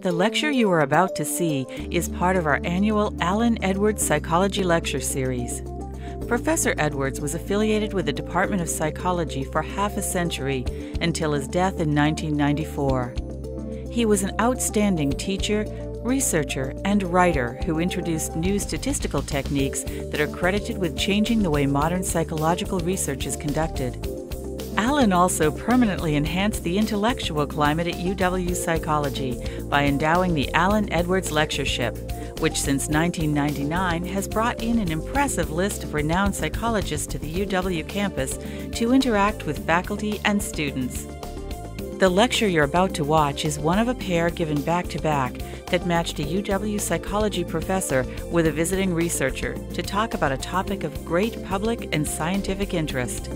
The lecture you are about to see is part of our annual Alan Edwards Psychology Lecture Series. Professor Edwards was affiliated with the Department of Psychology for half a century until his death in 1994. He was an outstanding teacher, researcher, and writer who introduced new statistical techniques that are credited with changing the way modern psychological research is conducted. Alan also permanently enhanced the intellectual climate at UW Psychology by endowing the Alan Edwards Lectureship, which since 1999 has brought in an impressive list of renowned psychologists to the UW campus to interact with faculty and students. The lecture you're about to watch is one of a pair given back-to-back that matched a UW psychology professor with a visiting researcher to talk about a topic of great public and scientific interest.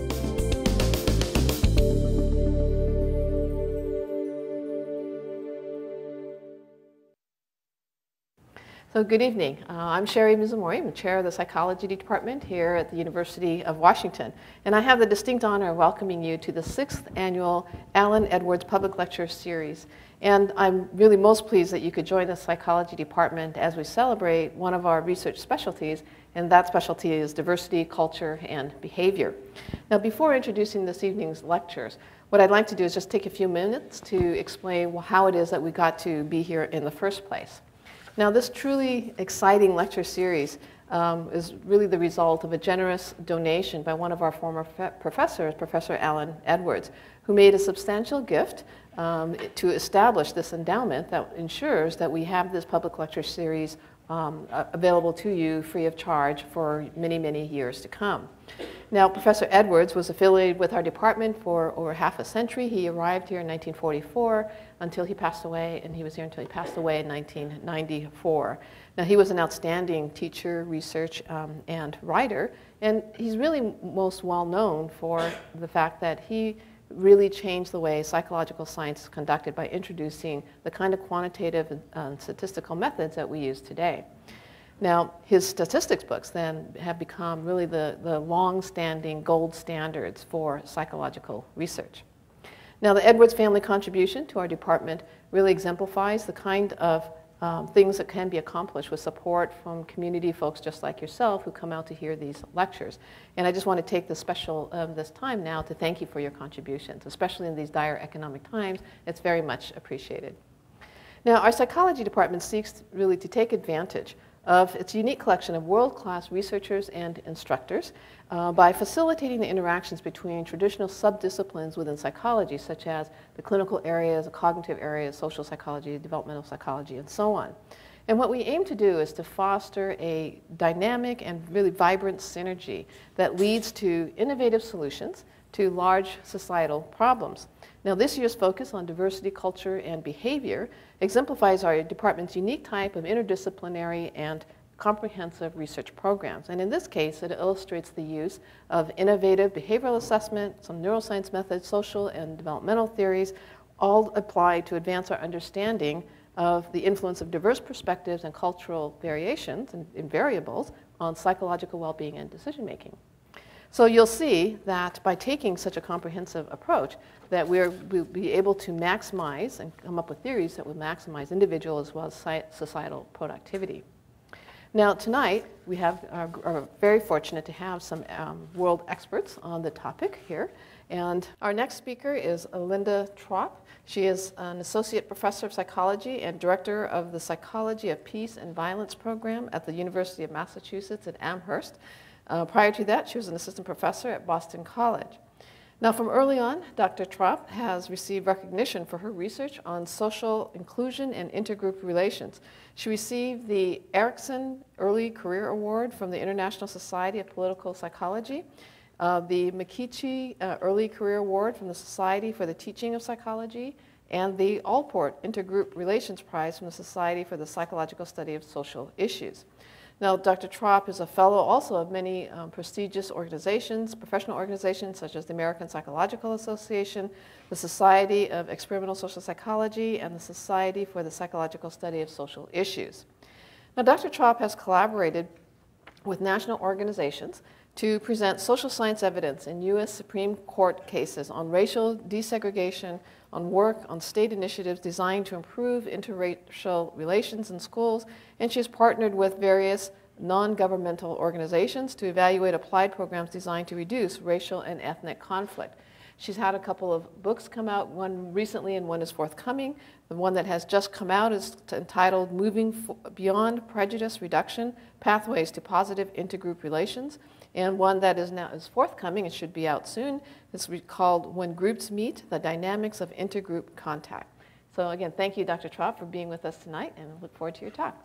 So good evening. I'm Sherry Mizumori. I'm the chair of the psychology department here at the University of Washington. And I have the distinct honor of welcoming you to the 6th annual Alan Edwards Public Lecture Series. And I'm really most pleased that you could join the psychology department as we celebrate one of our research specialties, and that specialty is diversity, culture, and behavior. Now, before introducing this evening's lectures, what I'd like to do is just take a few minutes to explain how it is that we got to be here in the first place. Now, this truly exciting lecture series is really the result of a generous donation by one of our former professors, Professor Alan Edwards, who made a substantial gift to establish this endowment that ensures that we have this public lecture series available to you free of charge for many, many years to come. Now, Professor Edwards was affiliated with our department for over half a century. He arrived here in 1944 until he passed away, and he was here until he passed away in 1994. Now, he was an outstanding teacher, research, and writer, and he's really most well known for the fact that he really changed the way psychological science is conducted by introducing the kind of quantitative and statistical methods that we use today. Now, his statistics books then have become really the long-standing gold standards for psychological research. Now, the Edwards family contribution to our department really exemplifies the kind of things that can be accomplished with support from community folks just like yourself who come out to hear these lectures. And I just want to take this time now to thank you for your contributions, especially in these dire economic times. It's very much appreciated. Now, our psychology department seeks really to take advantage of its unique collection of world-class researchers and instructors by facilitating the interactions between traditional subdisciplines within psychology, such as the clinical areas, the cognitive areas, social psychology, developmental psychology, and so on. And what we aim to do is to foster a dynamic and really vibrant synergy that leads to innovative solutions to large societal problems. Now, this year's focus on diversity, culture, and behavior exemplifies our department's unique type of interdisciplinary and comprehensive research programs. And in this case, it illustrates the use of innovative behavioral assessment, some neuroscience methods, social and developmental theories, all applied to advance our understanding of the influence of diverse perspectives and cultural variations and variables on psychological well-being and decision-making. So you'll see that by taking such a comprehensive approach, that we'll be able to maximize and come up with theories that will maximize individual as well as societal productivity. Now, tonight, we are very fortunate to have some world experts on the topic here. And our next speaker is Linda Tropp. She is an associate professor of psychology and director of the Psychology of Peace and Violence program at the University of Massachusetts at Amherst. Prior to that, she was an assistant professor at Boston College. Now, from early on, Dr. Tropp has received recognition for her research on social inclusion and intergroup relations. She received the Erickson Early Career Award from the International Society of Political Psychology, the McKeechee Early Career Award from the Society for the Teaching of Psychology, and the Allport Intergroup Relations Prize from the Society for the Psychological Study of Social Issues. Now, Dr. Tropp is a fellow also of many prestigious organizations, professional organizations such as the American Psychological Association, the Society of Experimental Social Psychology, and the Society for the Psychological Study of Social Issues. Now, Dr. Tropp has collaborated with national organizations to present social science evidence in U.S. Supreme Court cases on racial desegregation, on work on state initiatives designed to improve interracial relations in schools, and she's partnered with various non-governmental organizations to evaluate applied programs designed to reduce racial and ethnic conflict. She's had a couple of books come out, one recently and one is forthcoming. The one that has just come out is entitled Moving Beyond Prejudice Reduction, Pathways to Positive Intergroup Relations. And one that is forthcoming, it should be out soon, is called When Groups Meet, The Dynamics of Intergroup Contact. So again, thank you, Dr. Tropp, for being with us tonight, and I look forward to your talk.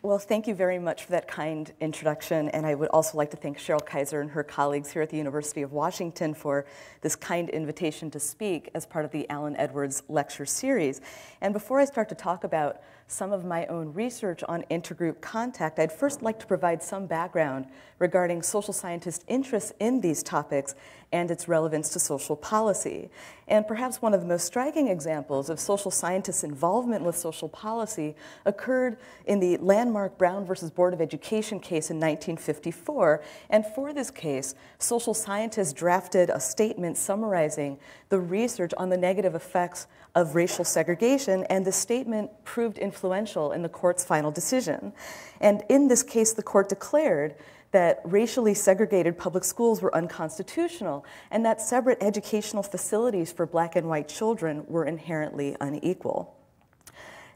Well, thank you very much for that kind introduction, and I would also like to thank Cheryl Kaiser and her colleagues here at the University of Washington for this kind invitation to speak as part of the Alan Edwards Lecture Series. And before I start to talk about some of my own research on intergroup contact, I'd first like to provide some background regarding social scientists' interests in these topics and its relevance to social policy. And perhaps one of the most striking examples of social scientists' involvement with social policy occurred in the landmark Brown versus Board of Education case in 1954. And for this case, social scientists drafted a statement summarizing the research on the negative effects of racial segregation, and the statement proved influential in the court's final decision. And in this case, the court declared that racially segregated public schools were unconstitutional and that separate educational facilities for Black and white children were inherently unequal.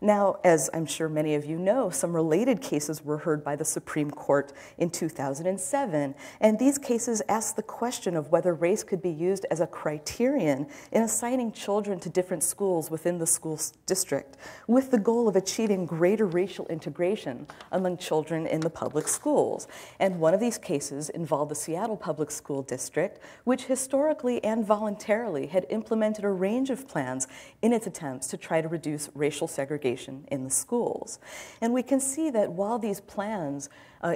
Now, as I'm sure many of you know, some related cases were heard by the Supreme Court in 2007, and these cases asked the question of whether race could be used as a criterion in assigning children to different schools within the school district, with the goal of achieving greater racial integration among children in the public schools. And one of these cases involved the Seattle Public School District, which historically and voluntarily had implemented a range of plans in its attempts to try to reduce racial segregation in the schools. And we can see that while these plans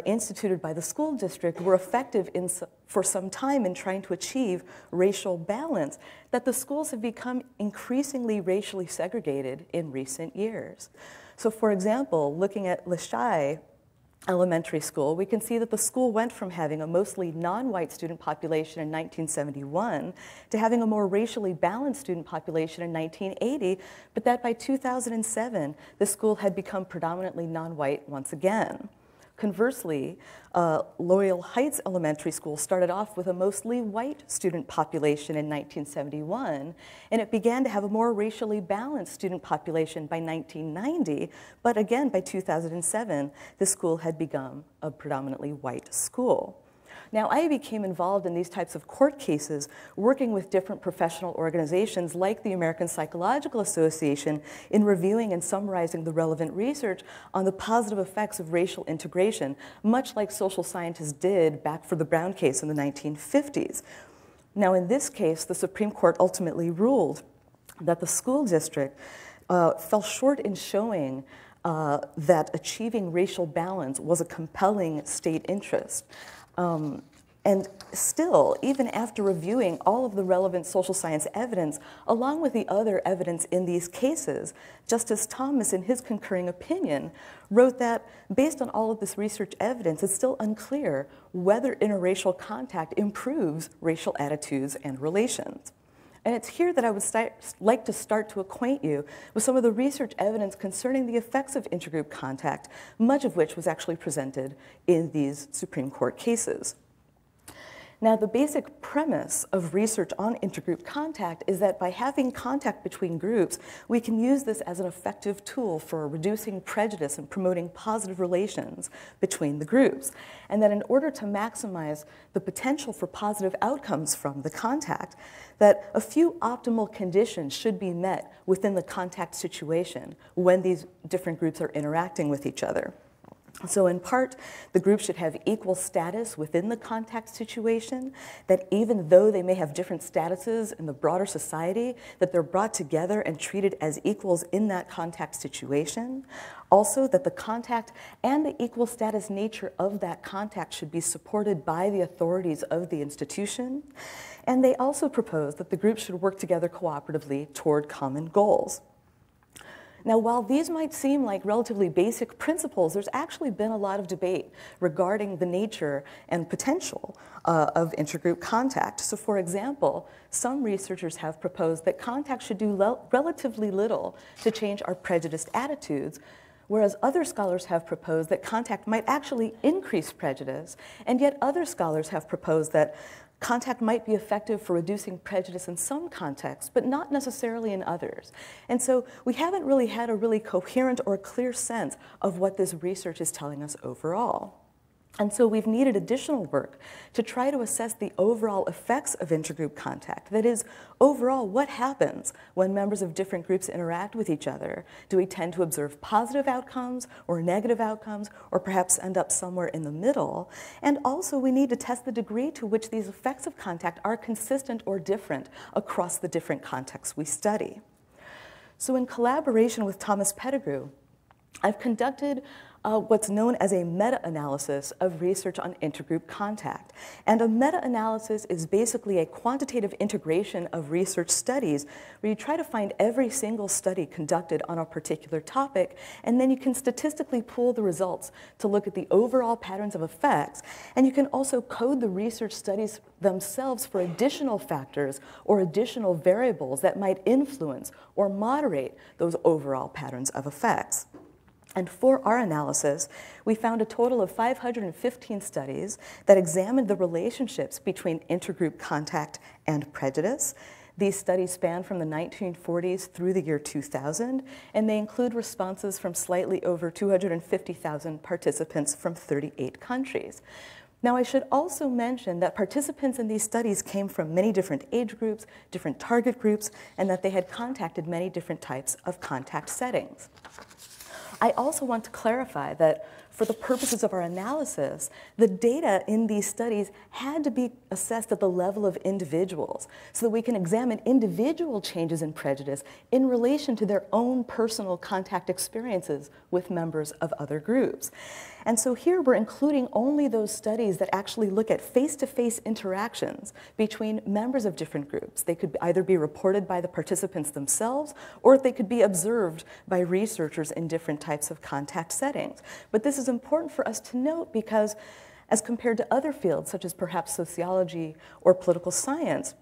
instituted by the school district were effective for some time in trying to achieve racial balance, that the schools have become increasingly racially segregated in recent years. So for example, looking at Lashai Elementary School, we can see that the school went from having a mostly non-white student population in 1971 to having a more racially balanced student population in 1980, but that by 2007, the school had become predominantly non-white once again. Conversely, Loyal Heights Elementary School started off with a mostly white student population in 1971, and it began to have a more racially balanced student population by 1990, but again, by 2007, the school had become a predominantly white school. Now, I became involved in these types of court cases working with different professional organizations like the American Psychological Association in reviewing and summarizing the relevant research on the positive effects of racial integration, much like social scientists did back for the Brown case in the 1950s. Now, in this case, the Supreme Court ultimately ruled that the school district fell short in showing that achieving racial balance was a compelling state interest. And still, even after reviewing all of the relevant social science evidence, along with the other evidence in these cases, Justice Thomas, in his concurring opinion, wrote that based on all of this research evidence, it's still unclear whether interracial contact improves racial attitudes and relations. And it's here that I would like to start to acquaint you with some of the research evidence concerning the effects of intergroup contact, much of which was actually presented in these Supreme Court cases. Now, the basic premise of research on intergroup contact is that by having contact between groups, we can use this as an effective tool for reducing prejudice and promoting positive relations between the groups. And that in order to maximize the potential for positive outcomes from the contact, that a few optimal conditions should be met within the contact situation when these different groups are interacting with each other. So in part, the group should have equal status within the contact situation, that even though they may have different statuses in the broader society, that they're brought together and treated as equals in that contact situation. Also, that the contact and the equal status nature of that contact should be supported by the authorities of the institution. And they also propose that the group should work together cooperatively toward common goals. Now, while these might seem like relatively basic principles, there's actually been a lot of debate regarding the nature and potential of intergroup contact. So for example, some researchers have proposed that contact should do relatively little to change our prejudiced attitudes, whereas other scholars have proposed that contact might actually increase prejudice, and yet other scholars have proposed that contact might be effective for reducing prejudice in some contexts, but not necessarily in others. And so we haven't really had a really coherent or clear sense of what this research is telling us overall. And so we've needed additional work to try to assess the overall effects of intergroup contact. That is, overall, what happens when members of different groups interact with each other? Do we tend to observe positive outcomes or negative outcomes, or perhaps end up somewhere in the middle? And also, we need to test the degree to which these effects of contact are consistent or different across the different contexts we study. So in collaboration with Thomas Pettigrew, I've conducted what's known as a meta-analysis of research on intergroup contact. And a meta-analysis is basically a quantitative integration of research studies where you try to find every single study conducted on a particular topic, and then you can statistically pool the results to look at the overall patterns of effects, and you can also code the research studies themselves for additional factors or additional variables that might influence or moderate those overall patterns of effects. And for our analysis, we found a total of 515 studies that examined the relationships between intergroup contact and prejudice. These studies span from the 1940s through the year 2000, and they include responses from slightly over 250,000 participants from 38 countries. Now, I should also mention that participants in these studies came from many different age groups, different target groups, and that they had contacted many different types of contact settings. I also want to clarify that for the purposes of our analysis, the data in these studies had to be assessed at the level of individuals so that we can examine individual changes in prejudice in relation to their own personal contact experiences with members of other groups. And so here we're including only those studies that actually look at face-to-face interactions between members of different groups. They could either be reported by the participants themselves, or they could be observed by researchers in different types of contact settings. But this is important for us to note because as compared to other fields, such as perhaps sociology or political science,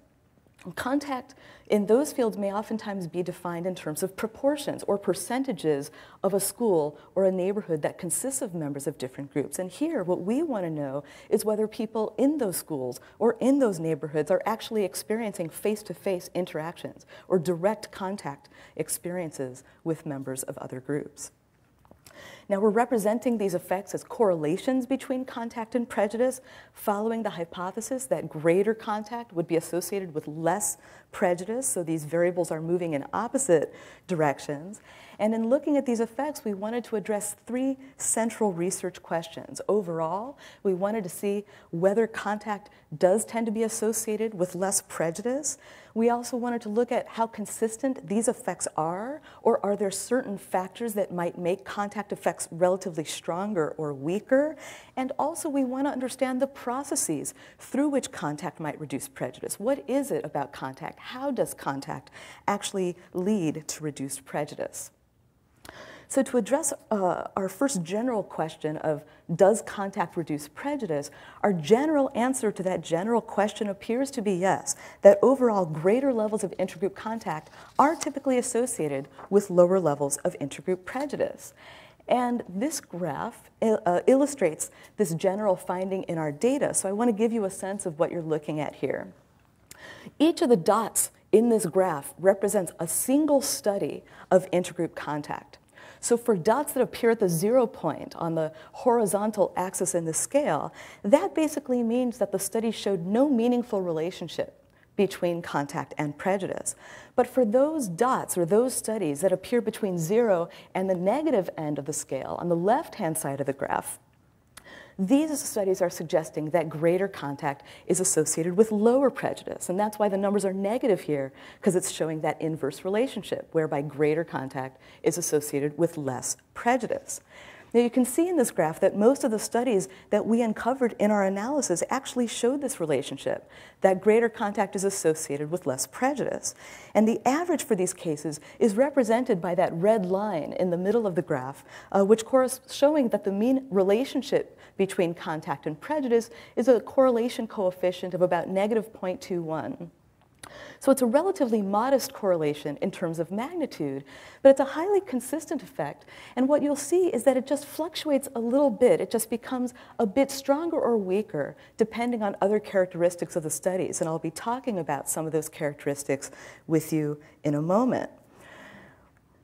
contact in those fields may oftentimes be defined in terms of proportions or percentages of a school or a neighborhood that consists of members of different groups. And here, what we want to know is whether people in those schools or in those neighborhoods are actually experiencing face-to-face interactions or direct contact experiences with members of other groups. Now, we're representing these effects as correlations between contact and prejudice, following the hypothesis that greater contact would be associated with less prejudice, so these variables are moving in opposite directions. And in looking at these effects, we wanted to address three central research questions. Overall, we wanted to see whether contact does tend to be associated with less prejudice. We also wanted to look at how consistent these effects are, or are there certain factors that might make contact effects relatively stronger or weaker? And also we want to understand the processes through which contact might reduce prejudice. What is it about contact? How does contact actually lead to reduced prejudice? So to address our first general question of does contact reduce prejudice, our general answer to that general question appears to be yes, that overall greater levels of intergroup contact are typically associated with lower levels of intergroup prejudice. And this graph illustrates this general finding in our data, so I want to give you a sense of what you're looking at here. Each of the dots in this graph represents a single study of intergroup contact. So for dots that appear at the 0 point on the horizontal axis in the scale, that basically means that the study showed no meaningful relationship between contact and prejudice. But for those dots or those studies that appear between 0 and the negative end of the scale on the left-hand side of the graph, these studies are suggesting that greater contact is associated with lower prejudice. And that's why the numbers are negative here, because it's showing that inverse relationship, whereby greater contact is associated with less prejudice. Now you can see in this graph that most of the studies that we uncovered in our analysis actually showed this relationship, that greater contact is associated with less prejudice. And the average for these cases is represented by that red line in the middle of the graph, which showing that the mean relationship between contact and prejudice is a correlation coefficient of about -0.21. So it's a relatively modest correlation in terms of magnitude, but it's a highly consistent effect. And what you'll see is that it just fluctuates a little bit. It just becomes a bit stronger or weaker depending on other characteristics of the studies. And I'll be talking about some of those characteristics with you in a moment.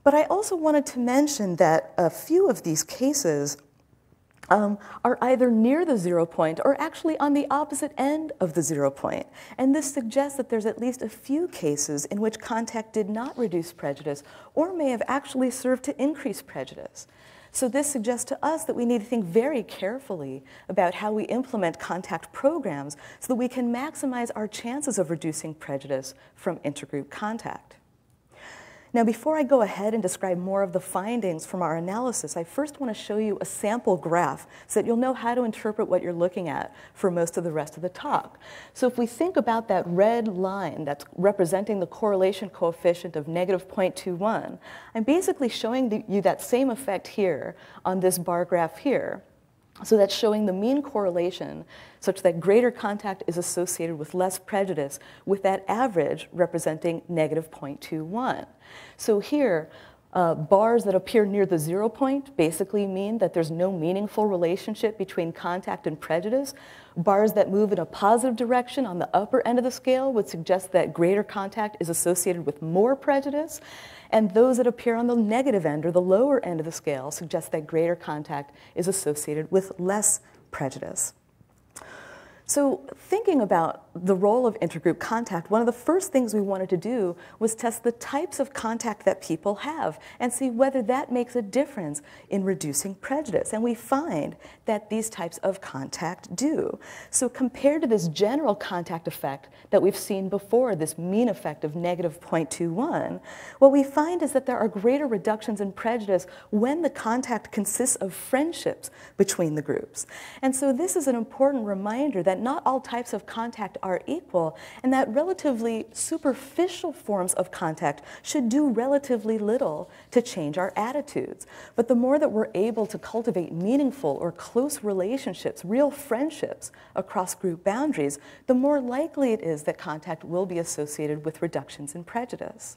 But I also wanted to mention that a few of these cases are either near the 0 point or actually on the opposite end of the 0 point. And this suggests that there's at least a few cases in which contact did not reduce prejudice or may have actually served to increase prejudice. So this suggests to us that we need to think very carefully about how we implement contact programs so that we can maximize our chances of reducing prejudice from intergroup contact. Now, before I go ahead and describe more of the findings from our analysis, I first want to show you a sample graph so that you'll know how to interpret what you're looking at for most of the rest of the talk. So if we think about that red line that's representing the correlation coefficient of -0.21, I'm basically showing you that same effect here on this bar graph here. So that's showing the mean correlation such that greater contact is associated with less prejudice, with that average representing -0.21. So here, bars that appear near the 0 point basically mean that there's no meaningful relationship between contact and prejudice. Bars that move in a positive direction on the upper end of the scale would suggest that greater contact is associated with more prejudice. And those that appear on the negative end or the lower end of the scale suggest that greater contact is associated with less prejudice. So thinking about the role of intergroup contact, one of the first things we wanted to do was test the types of contact that people have and see whether that makes a difference in reducing prejudice. And we find that these types of contact do. So compared to this general contact effect that we've seen before, this mean effect of -0.21, what we find is that there are greater reductions in prejudice when the contact consists of friendships between the groups. And so this is an important reminder that not all types of contact are equal, and that relatively superficial forms of contact should do relatively little to change our attitudes. But the more that we're able to cultivate meaningful or close relationships, real friendships across group boundaries, the more likely it is that contact will be associated with reductions in prejudice.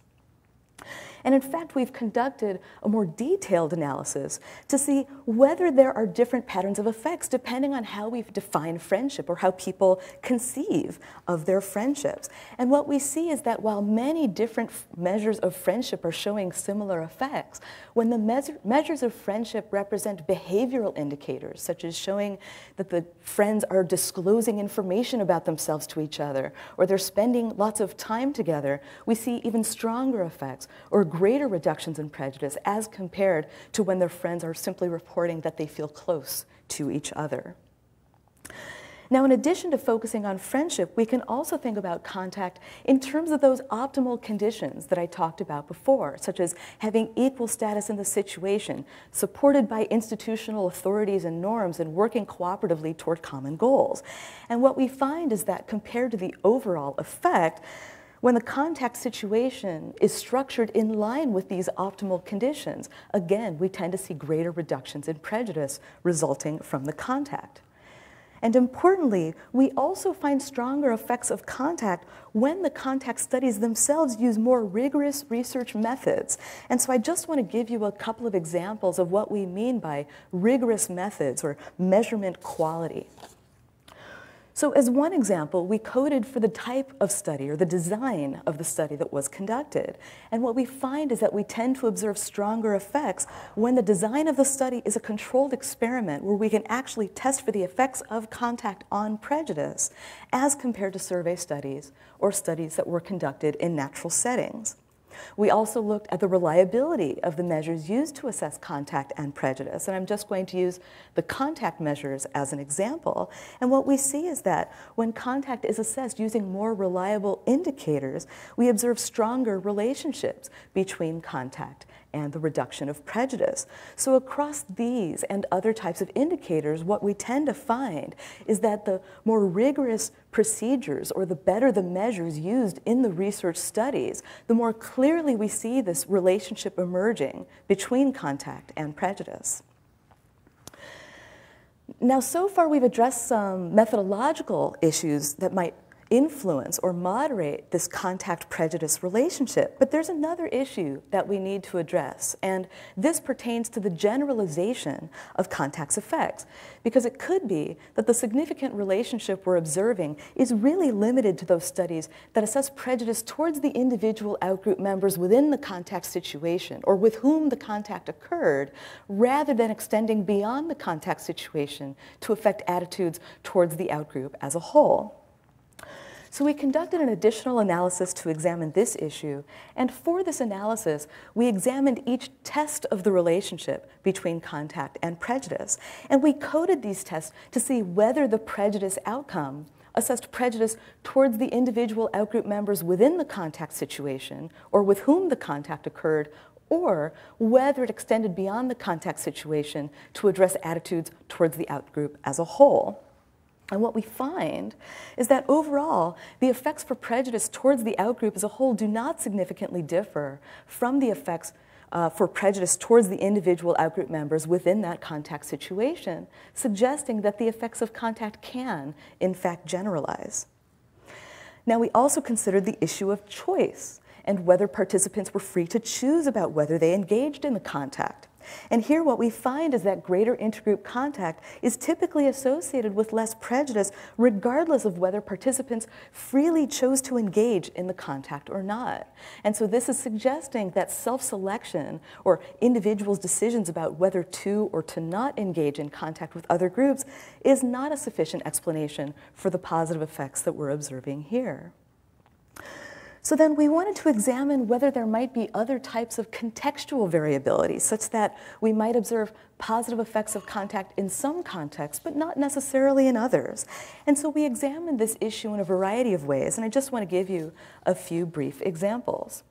And in fact, we've conducted a more detailed analysis to see whether there are different patterns of effects depending on how we've defined friendship or how people conceive of their friendships. And what we see is that while many different measures of friendship are showing similar effects, when the measures of friendship represent behavioral indicators, such as showing that the friends are disclosing information about themselves to each other, or they're spending lots of time together, we see even stronger effects or greater reductions in prejudice as compared to when their friends are simply reporting that they feel close to each other. Now, in addition to focusing on friendship, we can also think about contact in terms of those optimal conditions that I talked about before, such as having equal status in the situation, supported by institutional authorities and norms, and working cooperatively toward common goals. And what we find is that compared to the overall effect, when the contact situation is structured in line with these optimal conditions, again, we tend to see greater reductions in prejudice resulting from the contact. And importantly, we also find stronger effects of contact when the contact studies themselves use more rigorous research methods. And so I just want to give you a couple of examples of what we mean by rigorous methods or measurement quality. So as one example, we coded for the type of study or the design of the study that was conducted. And what we find is that we tend to observe stronger effects when the design of the study is a controlled experiment where we can actually test for the effects of contact on prejudice as compared to survey studies or studies that were conducted in natural settings. We also looked at the reliability of the measures used to assess contact and prejudice. And I'm just going to use the contact measures as an example. And what we see is that when contact is assessed using more reliable indicators, we observe stronger relationships between contact and the reduction of prejudice. So across these and other types of indicators, what we tend to find is that the more rigorous procedures, or the better the measures used in the research studies, the more clearly we see this relationship emerging between contact and prejudice. Now, so far we've addressed some methodological issues that might influence or moderate this contact-prejudice relationship. But there's another issue that we need to address, and this pertains to the generalization of contact's effects, because it could be that the significant relationship we're observing is really limited to those studies that assess prejudice towards the individual outgroup members within the contact situation, or with whom the contact occurred, rather than extending beyond the contact situation to affect attitudes towards the outgroup as a whole. So we conducted an additional analysis to examine this issue, and for this analysis, we examined each test of the relationship between contact and prejudice, and we coded these tests to see whether the prejudice outcome assessed prejudice towards the individual outgroup members within the contact situation, or with whom the contact occurred, or whether it extended beyond the contact situation to address attitudes towards the outgroup as a whole. And what we find is that overall, the effects for prejudice towards the outgroup as a whole do not significantly differ from the effects for prejudice towards the individual outgroup members within that contact situation, suggesting that the effects of contact can, in fact, generalize. Now, we also considered the issue of choice and whether participants were free to choose about whether they engaged in the contact. And here what we find is that greater intergroup contact is typically associated with less prejudice, regardless of whether participants freely chose to engage in the contact or not. And so this is suggesting that self-selection, or individuals' decisions about whether to or to not engage in contact with other groups, is not a sufficient explanation for the positive effects that we're observing here. So then we wanted to examine whether there might be other types of contextual variability, such that we might observe positive effects of contact in some contexts, but not necessarily in others. And so we examined this issue in a variety of ways, and I just want to give you a few brief examples.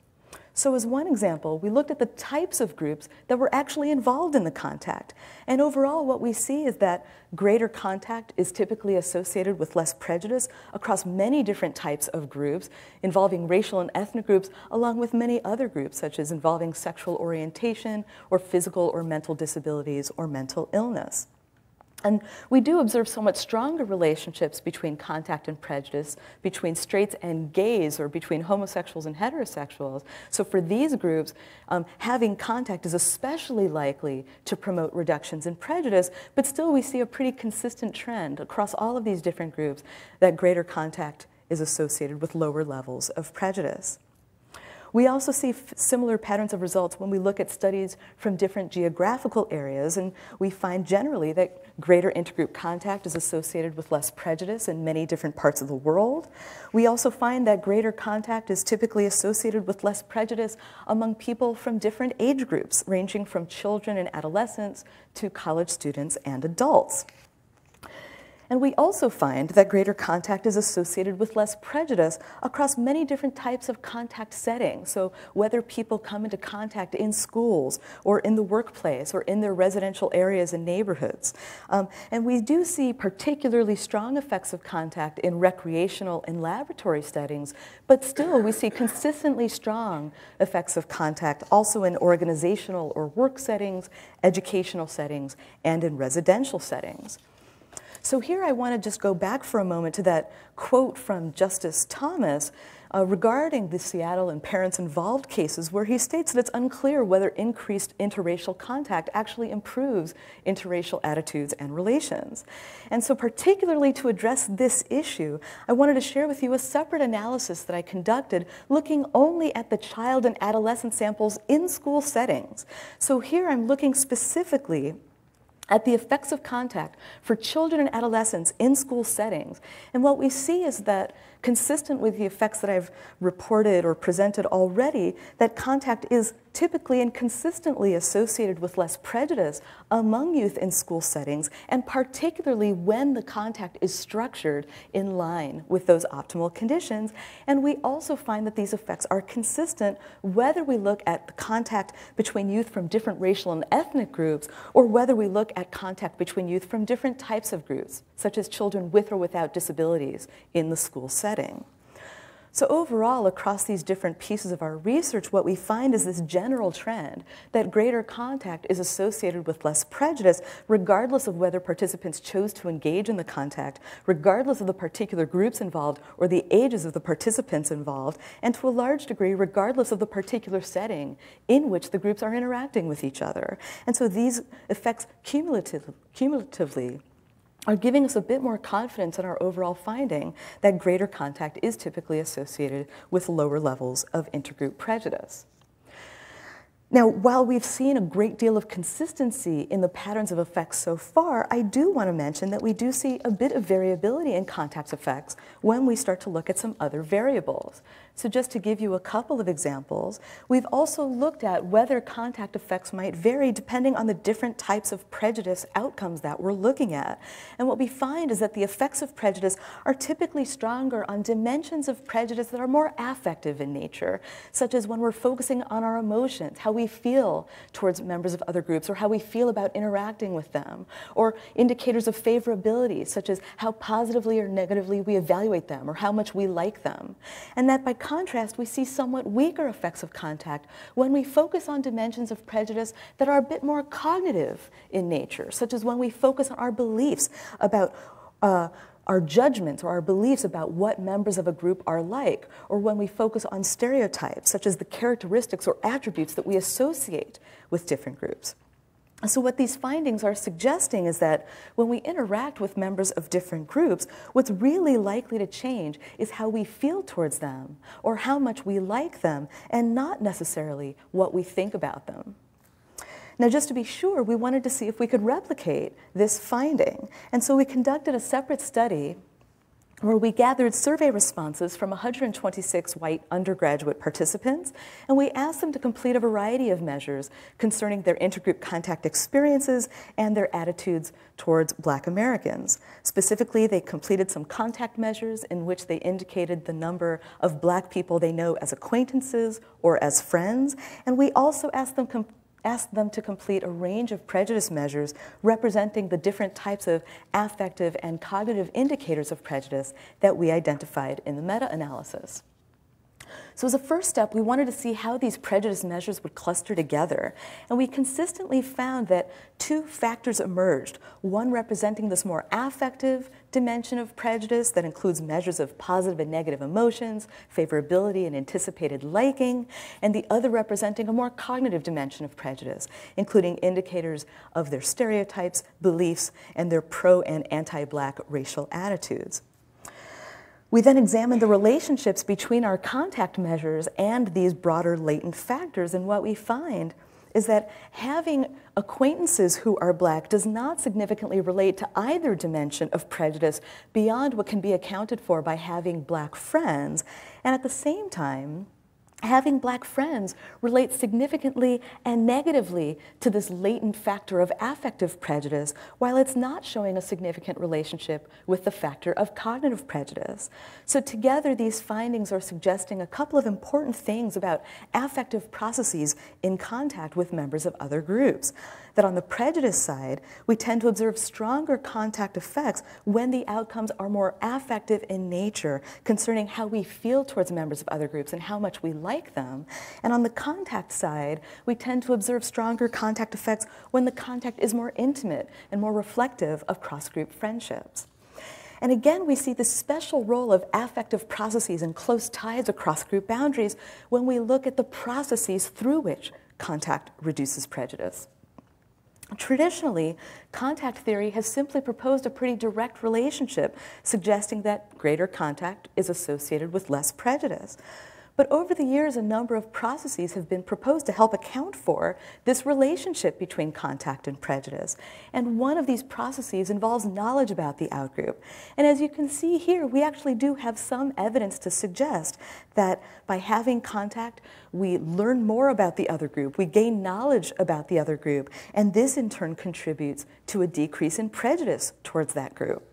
So as one example, we looked at the types of groups that were actually involved in the contact. And overall, what we see is that greater contact is typically associated with less prejudice across many different types of groups, involving racial and ethnic groups, along with many other groups, such as involving sexual orientation, or physical or mental disabilities, or mental illness. And we do observe somewhat stronger relationships between contact and prejudice, between straights and gays, or between homosexuals and heterosexuals. So for these groups, having contact is especially likely to promote reductions in prejudice, but still we see a pretty consistent trend across all of these different groups that greater contact is associated with lower levels of prejudice. We also see similar patterns of results when we look at studies from different geographical areas, and we find generally that greater intergroup contact is associated with less prejudice in many different parts of the world. We also find that greater contact is typically associated with less prejudice among people from different age groups, ranging from children and adolescents to college students and adults. And we also find that greater contact is associated with less prejudice across many different types of contact settings. So whether people come into contact in schools, or in the workplace, or in their residential areas and neighborhoods. And we do see particularly strong effects of contact in recreational and laboratory settings, but still we see consistently strong effects of contact also in organizational or work settings, educational settings, and in residential settings. So here I want to just go back for a moment to that quote from Justice Thomas regarding the Seattle and parents involved cases, where he states that it's unclear whether increased interracial contact actually improves interracial attitudes and relations. And so particularly to address this issue, I wanted to share with you a separate analysis that I conducted looking only at the child and adolescent samples in school settings. So here I'm looking specifically at the effects of contact for children and adolescents in school settings. And what we see is that, consistent with the effects that I've reported or presented already, that contact is typically and consistently associated with less prejudice among youth in school settings, and particularly when the contact is structured in line with those optimal conditions. And we also find that these effects are consistent whether we look at the contact between youth from different racial and ethnic groups, or whether we look at contact between youth from different types of groups, such as children with or without disabilities in the school setting. So overall, across these different pieces of our research, what we find is this general trend that greater contact is associated with less prejudice, regardless of whether participants chose to engage in the contact, regardless of the particular groups involved or the ages of the participants involved, and to a large degree, regardless of the particular setting in which the groups are interacting with each other. And so these effects cumulatively are giving us a bit more confidence in our overall finding that greater contact is typically associated with lower levels of intergroup prejudice. Now, while we've seen a great deal of consistency in the patterns of effects so far, I do want to mention that we do see a bit of variability in contact effects when we start to look at some other variables. So just to give you a couple of examples, we've also looked at whether contact effects might vary depending on the different types of prejudice outcomes that we're looking at. And what we find is that the effects of prejudice are typically stronger on dimensions of prejudice that are more affective in nature, such as when we're focusing on our emotions, how we feel towards members of other groups, or how we feel about interacting with them, or indicators of favorability, such as how positively or negatively we evaluate them, or how much we like them. And that by contrast, we see somewhat weaker effects of contact when we focus on dimensions of prejudice that are a bit more cognitive in nature, such as when we focus on our beliefs about our judgments or our beliefs about what members of a group are like, or when we focus on stereotypes, such as the characteristics or attributes that we associate with different groups. So what these findings are suggesting is that when we interact with members of different groups, what's really likely to change is how we feel towards them, or how much we like them, and not necessarily what we think about them. Now, just to be sure, we wanted to see if we could replicate this finding. And so we conducted a separate study where we gathered survey responses from 126 white undergraduate participants, and we asked them to complete a variety of measures concerning their intergroup contact experiences and their attitudes towards Black Americans. Specifically, they completed some contact measures in which they indicated the number of Black people they know as acquaintances or as friends, and we also asked them to complete a range of prejudice measures representing the different types of affective and cognitive indicators of prejudice that we identified in the meta-analysis. So as a first step, we wanted to see how these prejudice measures would cluster together. And we consistently found that two factors emerged, one representing this more affective dimension of prejudice that includes measures of positive and negative emotions, favorability and anticipated liking, and the other representing a more cognitive dimension of prejudice, including indicators of their stereotypes, beliefs, and their pro- and anti-Black racial attitudes. We then examined the relationships between our contact measures and these broader latent factors, and what we find is that having acquaintances who are Black does not significantly relate to either dimension of prejudice beyond what can be accounted for by having Black friends, and at the same time, having Black friends relates significantly and negatively to this latent factor of affective prejudice, while it's not showing a significant relationship with the factor of cognitive prejudice. So together, these findings are suggesting a couple of important things about affective processes in contact with members of other groups. That on the prejudice side, we tend to observe stronger contact effects when the outcomes are more affective in nature concerning how we feel towards members of other groups and how much we like them. And on the contact side, we tend to observe stronger contact effects when the contact is more intimate and more reflective of cross-group friendships. And again, we see the special role of affective processes and close ties across group boundaries when we look at the processes through which contact reduces prejudice. Traditionally, contact theory has simply proposed a pretty direct relationship, suggesting that greater contact is associated with less prejudice. But over the years, a number of processes have been proposed to help account for this relationship between contact and prejudice. And one of these processes involves knowledge about the outgroup. And as you can see here, we actually do have some evidence to suggest that by having contact, we learn more about the other group, we gain knowledge about the other group, and this in turn contributes to a decrease in prejudice towards that group.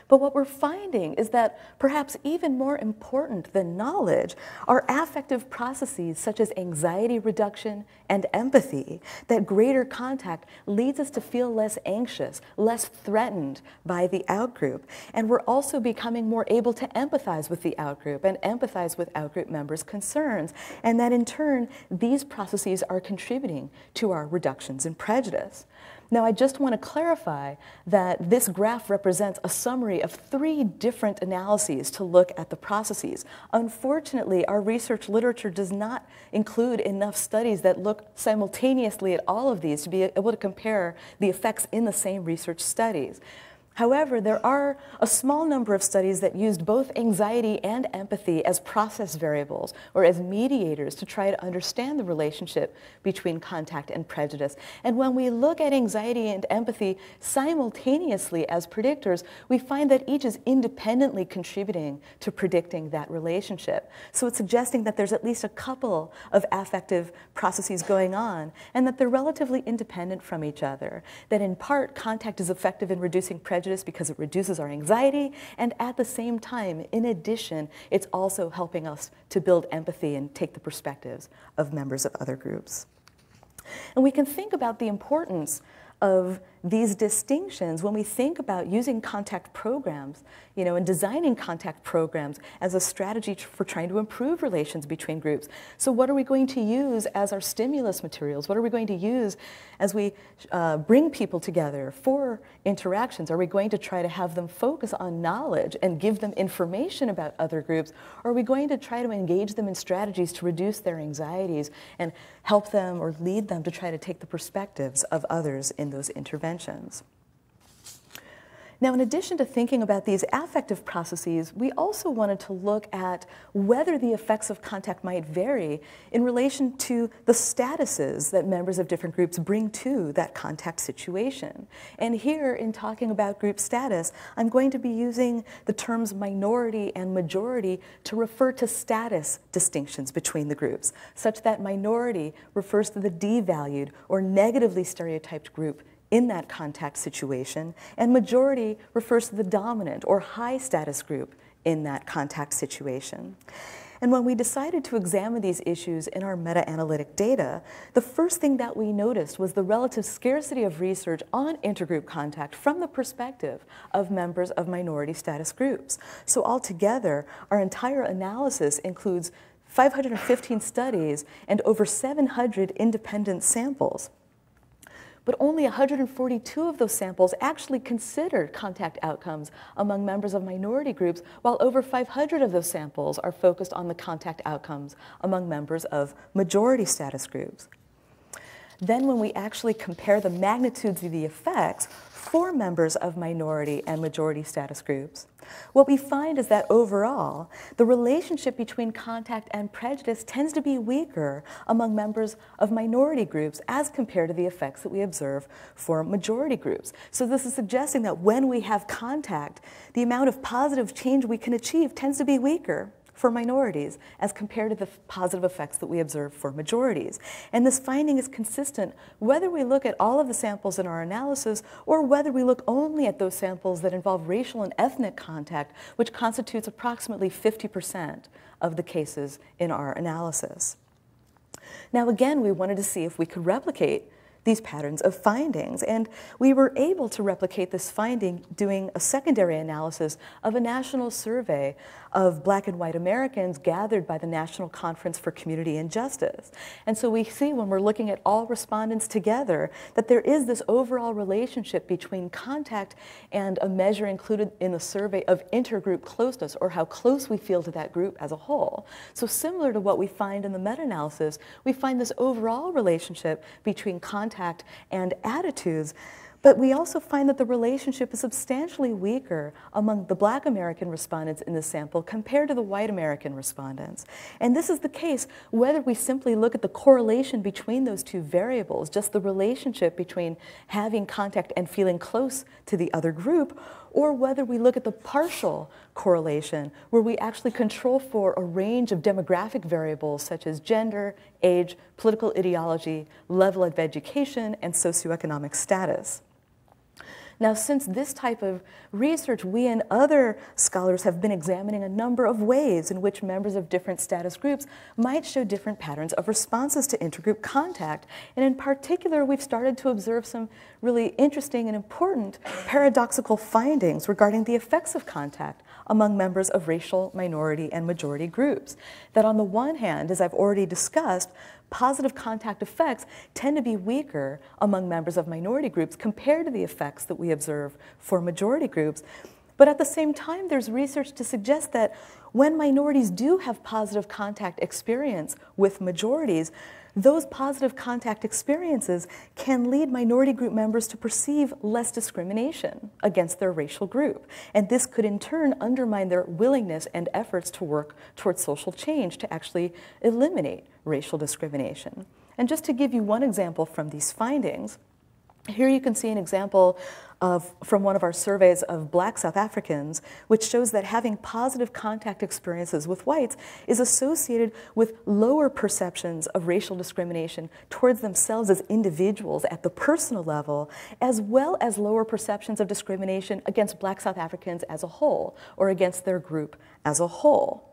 But what we're finding is that perhaps even more important than knowledge are affective processes such as anxiety reduction and empathy, that greater contact leads us to feel less anxious, less threatened by the outgroup. And we're also becoming more able to empathize with the outgroup and empathize with outgroup members' concerns. And that in turn, these processes are contributing to our reductions in prejudice. Now, I just want to clarify that this graph represents a summary of 3 different analyses to look at the processes. Unfortunately, our research literature does not include enough studies that look simultaneously at all of these to be able to compare the effects in the same research studies. However, there are a small number of studies that used both anxiety and empathy as process variables or as mediators to try to understand the relationship between contact and prejudice. And when we look at anxiety and empathy simultaneously as predictors, we find that each is independently contributing to predicting that relationship. So it's suggesting that there's at least a couple of affective processes going on and that they're relatively independent from each other. That in part, contact is effective in reducing prejudice because it reduces our anxiety, and at the same time, in addition, it's also helping us to build empathy and take the perspectives of members of other groups. And we can think about the importance of these distinctions when we think about using contact programs, and designing contact programs as a strategy for trying to improve relations between groups. So what are we going to use as our stimulus materials? What are we going to use as we bring people together for interactions? Are we going to try to have them focus on knowledge and give them information about other groups? Or are we going to try to engage them in strategies to reduce their anxieties and help them or lead them to try to take the perspectives of others in those interventions? Now, in addition to thinking about these affective processes, we also wanted to look at whether the effects of contact might vary in relation to the statuses that members of different groups bring to that contact situation. And here, in talking about group status, I'm going to be using the terms minority and majority to refer to status distinctions between the groups, such that minority refers to the devalued or negatively stereotyped group in that contact situation, and majority refers to the dominant or high status group in that contact situation. And when we decided to examine these issues in our meta-analytic data, the first thing that we noticed was the relative scarcity of research on intergroup contact from the perspective of members of minority status groups. So altogether, our entire analysis includes 515 studies and over 700 independent samples. But only 142 of those samples actually considered contact outcomes among members of minority groups, while over 500 of those samples are focused on the contact outcomes among members of majority status groups. Then when we actually compare the magnitudes of the effects for members of minority and majority status groups, what we find is that overall, the relationship between contact and prejudice tends to be weaker among members of minority groups as compared to the effects that we observe for majority groups. So this is suggesting that when we have contact, the amount of positive change we can achieve tends to be weaker for minorities as compared to the positive effects that we observe for majorities. And this finding is consistent whether we look at all of the samples in our analysis or whether we look only at those samples that involve racial and ethnic contact, which constitutes approximately 50% of the cases in our analysis. Now again, we wanted to see if we could replicate these patterns of findings. And we were able to replicate this finding doing a secondary analysis of a national survey of Black and white Americans gathered by the National Conference for Community and Justice. And so we see when we're looking at all respondents together that there is this overall relationship between contact and a measure included in the survey of intergroup closeness, or how close we feel to that group as a whole. So similar to what we find in the meta-analysis, we find this overall relationship between contact and attitudes. But we also find that the relationship is substantially weaker among the Black American respondents in the sample compared to the white American respondents. And this is the case whether we simply look at the correlation between those two variables, just the relationship between having contact and feeling close to the other group, or whether we look at the partial correlation, where we actually control for a range of demographic variables such as gender, age, political ideology, level of education, and socioeconomic status. Now, since this type of research, we and other scholars have been examining a number of ways in which members of different status groups might show different patterns of responses to intergroup contact. And in particular, we've started to observe some really interesting and important paradoxical findings regarding the effects of contact among members of racial, minority, and majority groups. That on the one hand, as I've already discussed, positive contact effects tend to be weaker among members of minority groups compared to the effects that we observe for majority groups. But at the same time, there's research to suggest that when minorities do have positive contact experience with majorities, those positive contact experiences can lead minority group members to perceive less discrimination against their racial group. And this could in turn undermine their willingness and efforts to work towards social change to actually eliminate racial discrimination. And just to give you one example from these findings, here you can see an example from one of our surveys of Black South Africans, which shows that having positive contact experiences with whites is associated with lower perceptions of racial discrimination towards themselves as individuals at the personal level, as well as lower perceptions of discrimination against Black South Africans as a whole, or against their group as a whole.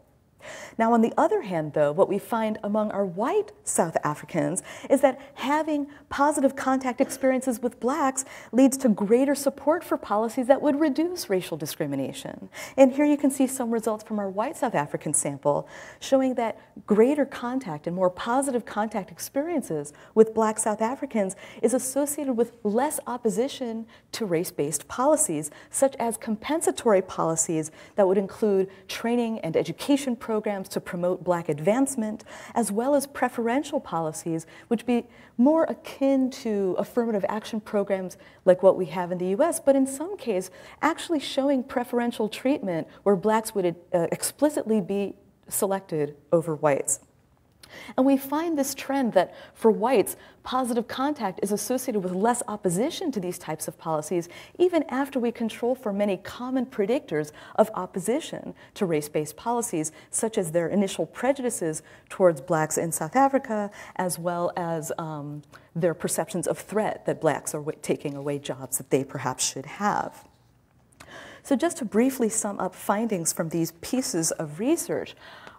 Now, on the other hand, though, what we find among our white South Africans is that having positive contact experiences with Blacks leads to greater support for policies that would reduce racial discrimination. And here you can see some results from our white South African sample showing that greater contact and more positive contact experiences with Black South Africans is associated with less opposition to race-based policies, such as compensatory policies that would include training and education programs to promote Black advancement, as well as preferential policies, which be more akin to affirmative action programs like what we have in the US, but in some case, actually showing preferential treatment where Blacks would explicitly be selected over whites. And we find this trend that for whites, positive contact is associated with less opposition to these types of policies, even after we control for many common predictors of opposition to race-based policies, such as their initial prejudices towards Blacks in South Africa, as well as their perceptions of threat that Blacks are taking away jobs that they perhaps should have. So just to briefly sum up findings from these pieces of research,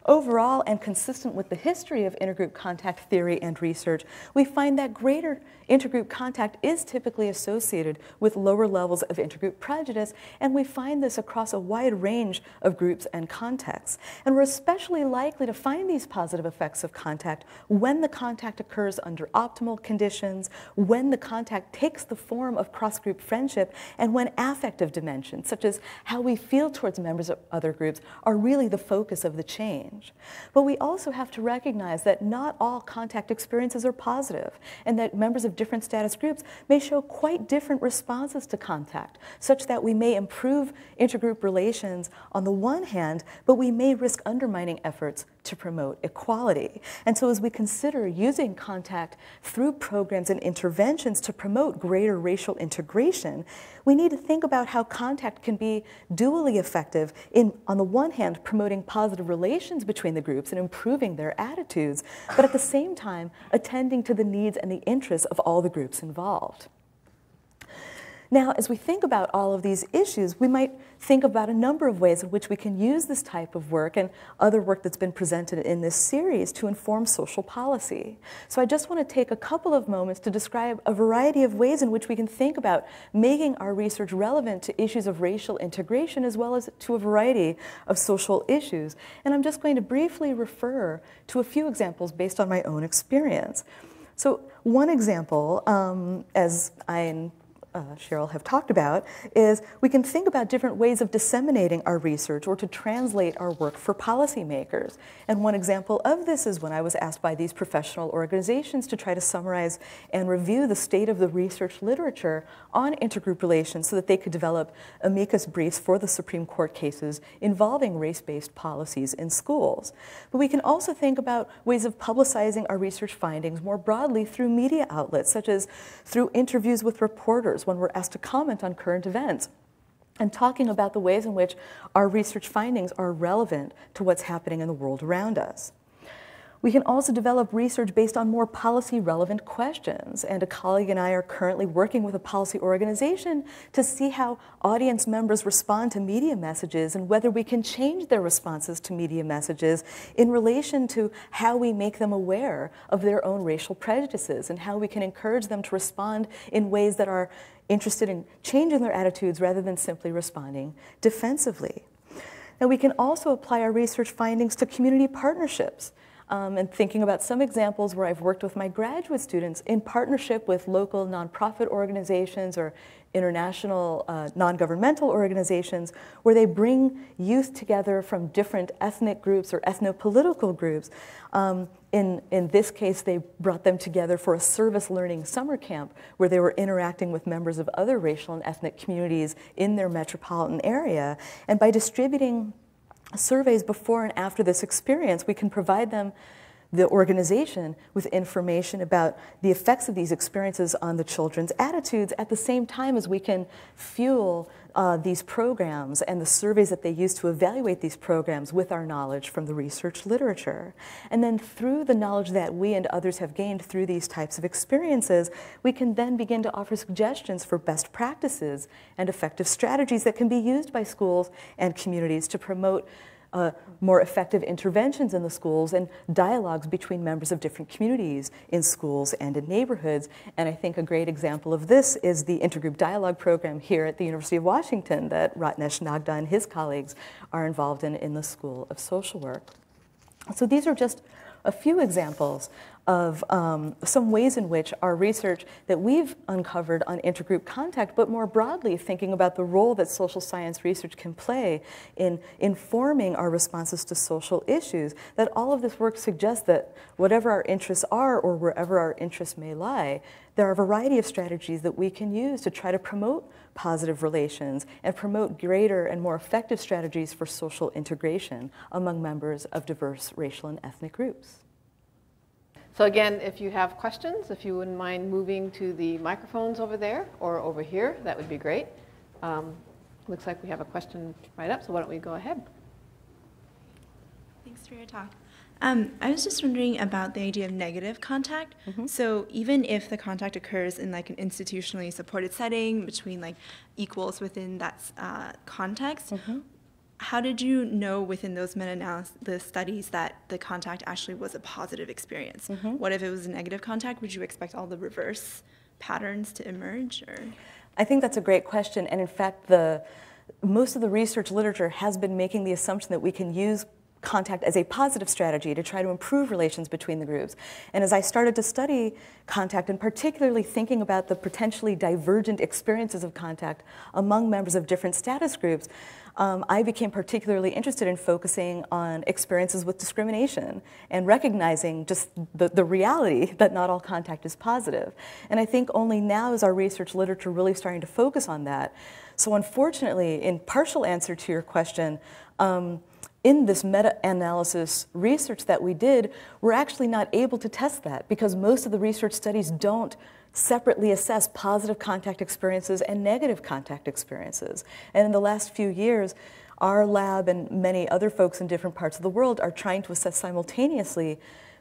overall, and consistent with the history of intergroup contact theory and research, we find that greater intergroup contact is typically associated with lower levels of intergroup prejudice, and we find this across a wide range of groups and contexts. And we're especially likely to find these positive effects of contact when the contact occurs under optimal conditions, when the contact takes the form of cross-group friendship, and when affective dimensions, such as how we feel towards members of other groups, are really the focus of the change. But we also have to recognize that not all contact experiences are positive, and that members of different status groups may show quite different responses to contact, such that we may improve intergroup relations on the one hand, but we may risk undermining efforts to promote equality. And so as we consider using contact through programs and interventions to promote greater racial integration, we need to think about how contact can be dually effective in, on the one hand, promoting positive relations between the groups and improving their attitudes, but at the same time, attending to the needs and the interests of all the groups involved. Now, as we think about all of these issues, we might think about a number of ways in which we can use this type of work and other work that's been presented in this series to inform social policy. So I just want to take a couple of moments to describe a variety of ways in which we can think about making our research relevant to issues of racial integration as well as to a variety of social issues. And I'm just going to briefly refer to a few examples based on my own experience. So one example, as I Cheryl have talked about, is we can think about different ways of disseminating our research or to translate our work for policymakers. And one example of this is when I was asked by these professional organizations to try to summarize and review the state of the research literature on intergroup relations so that they could develop amicus briefs for the Supreme Court cases involving race-based policies in schools. But we can also think about ways of publicizing our research findings more broadly through media outlets, such as through interviews with reporters when we're asked to comment on current events, and talking about the ways in which our research findings are relevant to what's happening in the world around us. We can also develop research based on more policy-relevant questions, and a colleague and I are currently working with a policy organization to see how audience members respond to media messages and whether we can change their responses to media messages in relation to how we make them aware of their own racial prejudices and how we can encourage them to respond in ways that are interested in changing their attitudes rather than simply responding defensively. Now, we can also apply our research findings to community partnerships. And thinking about some examples where I've worked with my graduate students in partnership with local nonprofit organizations or international non-governmental organizations, where they bring youth together from different ethnic groups or ethno-political groups. In this case, they brought them together for a service learning summer camp where they were interacting with members of other racial and ethnic communities in their metropolitan area. And by distributing surveys before and after this experience, we can provide them, the organization, with information about the effects of these experiences on the children's attitudes at the same time as we can fuel these programs and the surveys that they use to evaluate these programs with our knowledge from the research literature. And then through the knowledge that we and others have gained through these types of experiences, we can then begin to offer suggestions for best practices and effective strategies that can be used by schools and communities to promote more effective interventions in the schools and dialogues between members of different communities in schools and in neighborhoods. And I think a great example of this is the Intergroup Dialogue program here at the University of Washington that Ratnesh Nagda and his colleagues are involved in the School of Social Work. So these are just a few examples of some ways in which our research that we've uncovered on intergroup contact, but more broadly thinking about the role that social science research can play in informing our responses to social issues, that all of this work suggests that whatever our interests are or wherever our interests may lie, there are a variety of strategies that we can use to try to promote positive relations and promote greater and more effective strategies for social integration among members of diverse racial and ethnic groups. So again, if you have questions, if you wouldn't mind moving to the microphones over there or over here, that would be great. Looks like we have a question right up, so why don't we go ahead? Thanks for your talk. I was just wondering about the idea of negative contact. Mm-hmm. So even if the contact occurs in like an institutionally supported setting between like equals within that context, mm-hmm. How did you know within those meta-analysis studies that the contact actually was a positive experience? Mm-hmm. What if it was a negative contact? Would you expect all the reverse patterns to emerge? Or? I think that's a great question. And in fact, most of the research literature has been making the assumption that we can use contact as a positive strategy to try to improve relations between the groups. And as I started to study contact, and particularly thinking about the potentially divergent experiences of contact among members of different status groups, I became particularly interested in focusing on experiences with discrimination and recognizing just the reality that not all contact is positive. And I think only now is our research literature really starting to focus on that. So unfortunately, in partial answer to your question, in this meta-analysis research that we did, we're actually not able to test that because most of the research studies don't separately assess positive contact experiences and negative contact experiences. And in the last few years, our lab and many other folks in different parts of the world are trying to assess simultaneously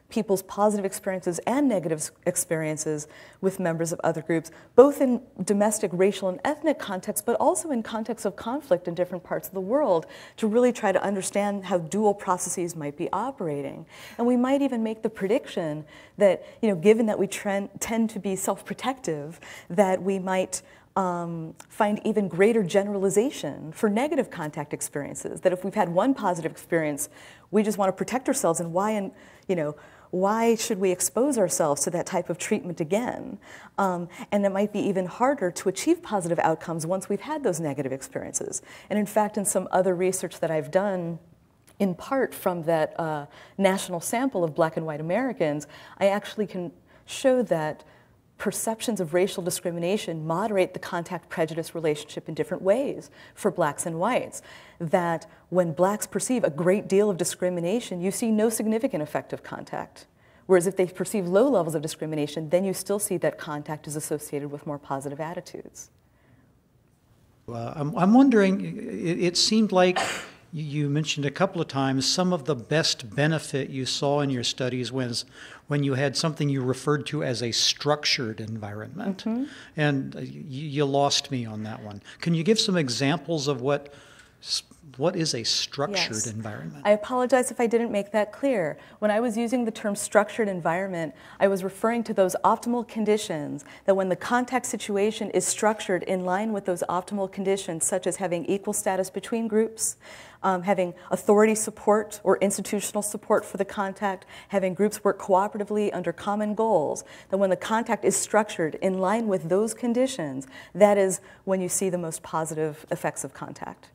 people's positive experiences and negative experiences with members of other groups, both in domestic, racial, and ethnic contexts, but also in contexts of conflict in different parts of the world, to really try to understand how dual processes might be operating. And we might even make the prediction that, given that we tend to be self-protective, that we might find even greater generalization for negative contact why should we expose ourselves to that type of treatment again? And it might be even harder to achieve positive outcomes once we've had those negative experiences. And in fact, in some other research that I've done, in part from that national sample of Black and white Americans, I actually can show that perceptions of racial discrimination moderate the contact-prejudice relationship in different ways for Blacks and whites. That when Blacks perceive a great deal of discrimination, you see no significant effective contact. Whereas if they perceive low levels of discrimination, then you still see that contact is associated with more positive attitudes. I'm wondering, it seemed like you mentioned a couple of times some of the best benefit you saw in your studies was when you had something you referred to as a structured environment. Mm-hmm. And you lost me on that one. Can you give some examples of what is a structured environment? I apologize if I didn't make that clear. When I was using the term structured environment, I was referring to those optimal conditions that when the contact situation is structured in line with those optimal conditions, such as having equal status between groups, having authority support or institutional support for the contact, having groups work cooperatively under common goals, that when the contact is structured in line with those conditions, that is when you see the most positive effects of contact.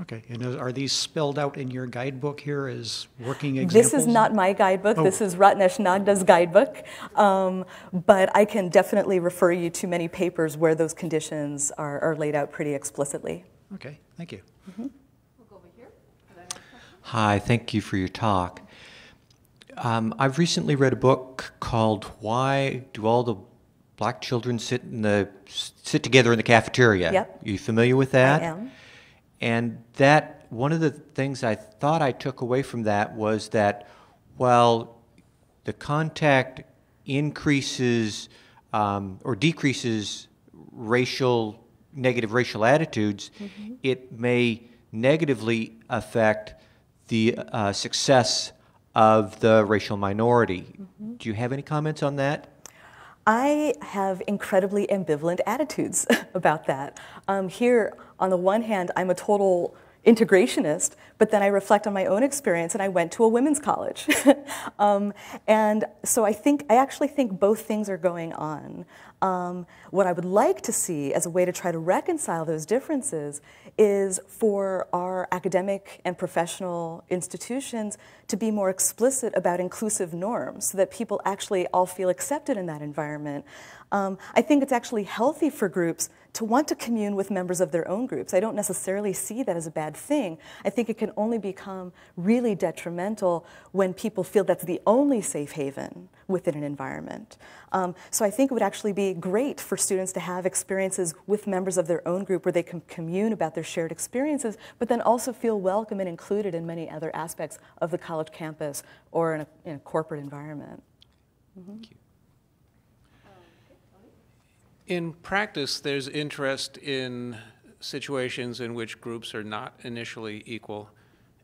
Okay, and are these spelled out in your guidebook here as working examples? This is not my guidebook. Oh. This is Ratnesh Nagda's guidebook, but I can definitely refer you to many papers where those conditions are laid out pretty explicitly. Okay, thank you. Mm-hmm. We'll go over here. Hi, thank you for your talk. I've recently read a book called "Why Do All the Black Children Sit Together in the Cafeteria?" Yep. Are you familiar with that? I am. And that, one of the things I thought I took away from that was that while the contact increases or decreases negative racial attitudes, mm-hmm. it may negatively affect the success of the racial minority. Mm-hmm. Do you have any comments on that? I have incredibly ambivalent attitudes about that. Here, on the one hand, I'm a total integrationist, but then I reflect on my own experience and I went to a women's college. And so I actually think both things are going on. What I would like to see as a way to try to reconcile those differences is for our academic and professional institutions to be more explicit about inclusive norms so that people actually all feel accepted in that environment. I think it's actually healthy for groups to want to commune with members of their own groups. I don't necessarily see that as a bad thing. I think it can only become really detrimental when people feel that's the only safe haven within an environment. So I think it would actually be great for students to have experiences with members of their own group where they can commune about their shared experiences, but then also feel welcome and included in many other aspects of the college campus or in a corporate environment. Mm-hmm. Thank you. In practice, there's interest in situations in which groups are not initially equal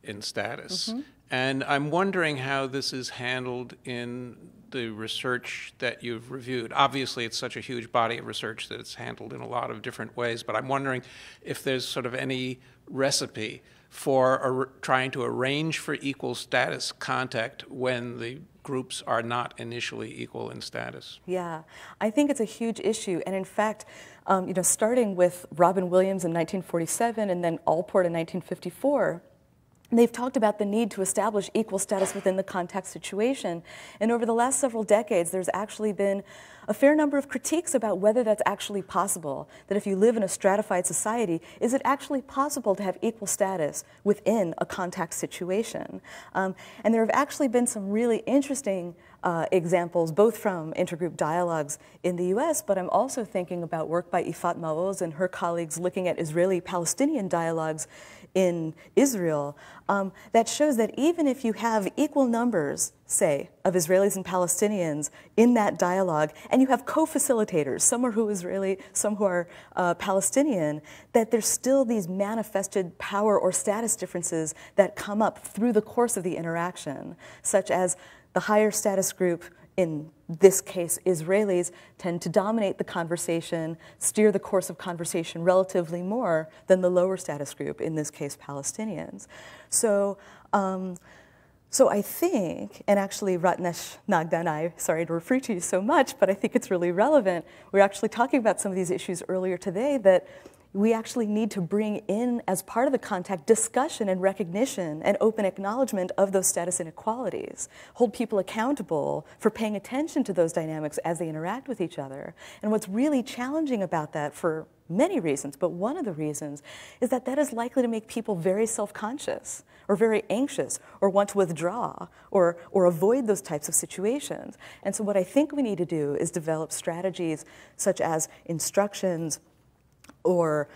in status. Mm-hmm. And I'm wondering how this is handled in the research that you've reviewed. Obviously, it's such a huge body of research that it's handled in a lot of different ways, but I'm wondering if there's sort of any recipe for trying to arrange for equal status contact when the groups are not initially equal in status. Yeah, I think it's a huge issue. And in fact, starting with Robin Williams in 1947 and then Allport in 1954, they've talked about the need to establish equal status within the contact situation. And over the last several decades, there's actually been a fair number of critiques about whether that's actually possible, that if you live in a stratified society, is it actually possible to have equal status within a contact situation? And there have actually been some really interesting examples, both from intergroup dialogues in the US, but I'm also thinking about work by Ifat Maoz and her colleagues looking at Israeli-Palestinian dialogues in Israel, that shows that even if you have equal numbers, say, of Israelis and Palestinians in that dialogue, and you have co-facilitators, some are who Israeli, some who are Palestinian, that there's still these manifested power or status differences that come up through the course of the interaction, such as the higher status group, in this case Israelis, tend to dominate the conversation, steer the course of conversation relatively more than the lower status group, in this case Palestinians. So So I think, and actually Ratnesh Nagda and I, sorry to refer to you so much, but I think it's really relevant. We were actually talking about some of these issues earlier today, that we actually need to bring in, as part of the contact, discussion and recognition and open acknowledgement of those status inequalities. Hold people accountable for paying attention to those dynamics as they interact with each other. And what's really challenging about that, for many reasons, but one of the reasons is that that is likely to make people very self-conscious or very anxious or want to withdraw or avoid those types of situations. And so what I think we need to do is develop strategies such as instructions or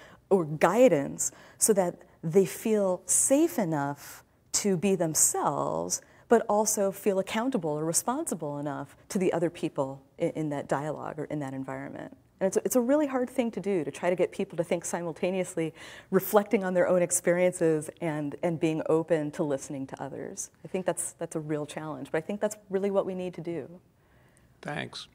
guidance so that they feel safe enough to be themselves, but also feel accountable or responsible enough to the other people in that dialogue or in that environment. And it's a really hard thing to do, to try to get people to think simultaneously, reflecting on their own experiences and being open to listening to others. I think that's a real challenge, but I think that's really what we need to do. Thanks.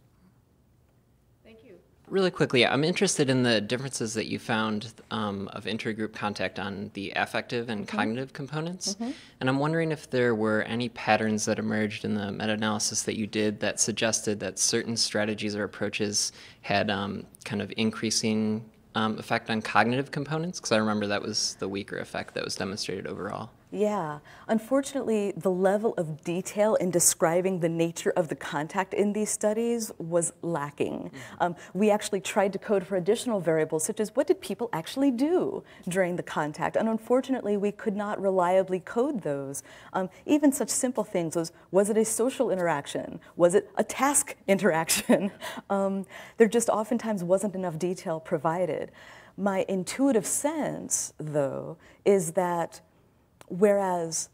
Really quickly, I'm interested in the differences that you found of intergroup contact on the affective and cognitive components. And I'm wondering if there were any patterns that emerged in the meta-analysis that you did that suggested that certain strategies or approaches had kind of increasing effect on cognitive components, because I remember that was the weaker effect that was demonstrated overall. Yeah, unfortunately, the level of detail in describing the nature of the contact in these studies was lacking. We actually tried to code for additional variables, such as what did people actually do during the contact? And unfortunately, we could not reliably code those. Even such simple things as, was it a social interaction? Was it a task interaction? There just oftentimes wasn't enough detail provided. My intuitive sense, though, is that whereas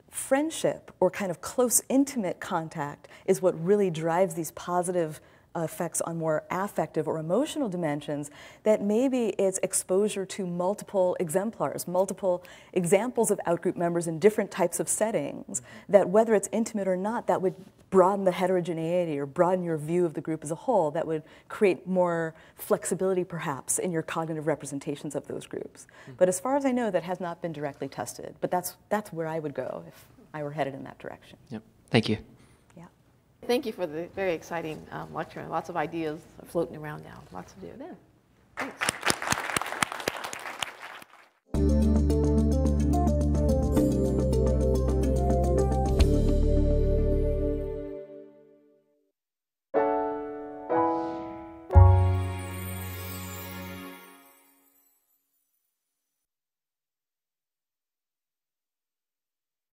friendship or kind of close, intimate contact is what really drives these positive effects on more affective or emotional dimensions, that maybe it's exposure to multiple exemplars, multiple examples of outgroup members in different types of settings, that whether it's intimate or not, that would broaden the heterogeneity or broaden your view of the group as a whole, that would create more flexibility perhaps in your cognitive representations of those groups. But as far as I know, that has not been directly tested, but that's where I would go if I were headed in that direction. Yep. Thank you. Thank you for the very exciting lecture, and lots of ideas floating around now. Lots to do. Thanks.